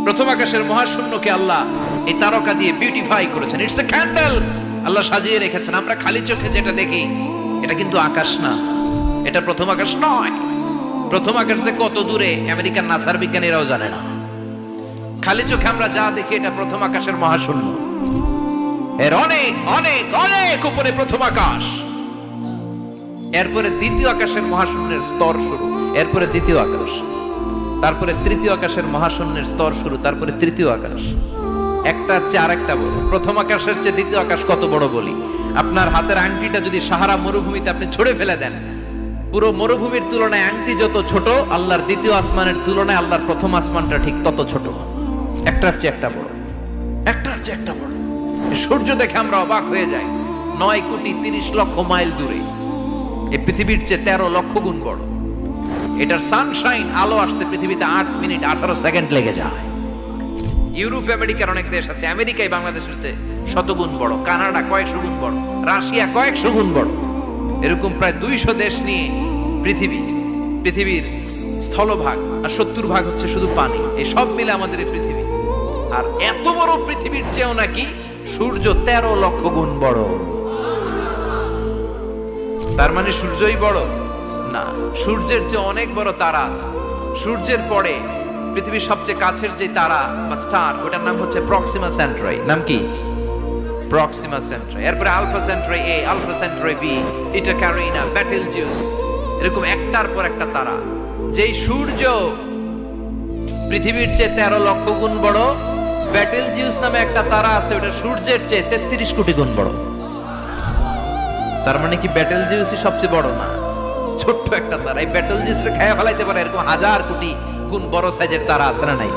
প্রথম আকাশের মহাশূন্যকে আল্লাহ এই তারকা দিয়ে বিউটিফাই করেছেন। ইটস এ ক্যান্ডেল, আল্লাহ সাজিয়ে রেখেছেন। আমরা খালি চোখে যেটা দেখি এটা কিন্তু আকাশ না, এটা প্রথম আকাশ নয়। প্রথম আকাশ যে কত দূরে আমেরিকান নাসার বিজ্ঞানীরাও জানে না। খালি চোখে আমরা যা দেখি এটা প্রথম আকাশের মহাশূন্য, এর অনেক অনেক অনেক উপরে প্রথম আকাশ। এরপরে দ্বিতীয় আকাশের মহাশূন্যের স্তর শুরু, এরপরে দ্বিতীয় আকাশ, তারপরে তৃতীয় আকাশের মহাশূন্যের স্তর শুরু, তারপরে তৃতীয় আকাশ। একটার চেয়ে আরেকটা বড়। প্রথম আকাশের চেয়ে দ্বিতীয় আকাশ কত বড় বলি, আপনার হাতের আংটিটা যদি সাহারা মরুভূমিতে আপনি ছড়ে ফেলে দেন, পুরো মরুভূমির তুলনায় আংটি যত ছোট, আল্লাহর দ্বিতীয় আসমানের তুলনায় আল্লাহর প্রথম আসমানটা ঠিক তত ছোট। একটার চেয়ে একটা বড়, একটার চেয়ে একটা বড়। সূর্য দেখে আমরা অবাক হয়ে যাই, 9,30,00,000 মাইল দূরে। এই পৃথিবীর চেয়ে 13 লক্ষ গুণ বড়। এটার সানশাইন, আলো আসতে পৃথিবীতে 8 মিনিট 18 সেকেন্ড লেগে যায়। ইউরোপ আমেরিকার অনেক দেশ আছে, আমেরিকায় বাংলাদেশের চেয়ে শতগুণ বড়, কানাডা কয়েকশো গুণ বড়, রাশিয়া কয়েকশো গুণ বড়। এরকম প্রায় 200 দেশ নিয়ে পৃথিবীর স্থলভাগ, আর 70% হচ্ছে শুধু পানি। এই সব মিলে আমাদের এই পৃথিবী। আর এত বড় পৃথিবীর চেয়েও নাকি সূর্য 13 লক্ষ গুণ বড়। তার মানে সূর্যই বড় না, সূর্যের চেয়ে অনেক বড় তারা আছে। সূর্যের পরে পৃথিবীর সবচেয়ে কাছের যে তারা বা স্টার, ওটার নাম হচ্ছে প্রক্সিমা সেন্ট্রাই। নাম কি? প্রক্সিমা সেন্ট্রাই। এরপরে আলফা সেন্ট্রাই এ, আলফা সেন্ট্রাই বি, ইটা ক্যারিনা, বেটেলজিউস, এরকম একটার পর একটা তারা। যেই সূর্য পৃথিবীর চেয়ে 13 লক্ষ গুণ বড়, বেটেলজিউস নামে একটা তারা আছে, ওটা সূর্যের চেয়ে 33 কোটি গুণ বড়। তার মানে কি বেটেলজিউসই সবচেয়ে বড় না, ছোট্ট একটা তারা। এই বেটেলজিউসকে খেয়ে ফেলাইতে পারে এরকম 1000 কোটি গুণ বড় সাইজের তারা আছে না নাই?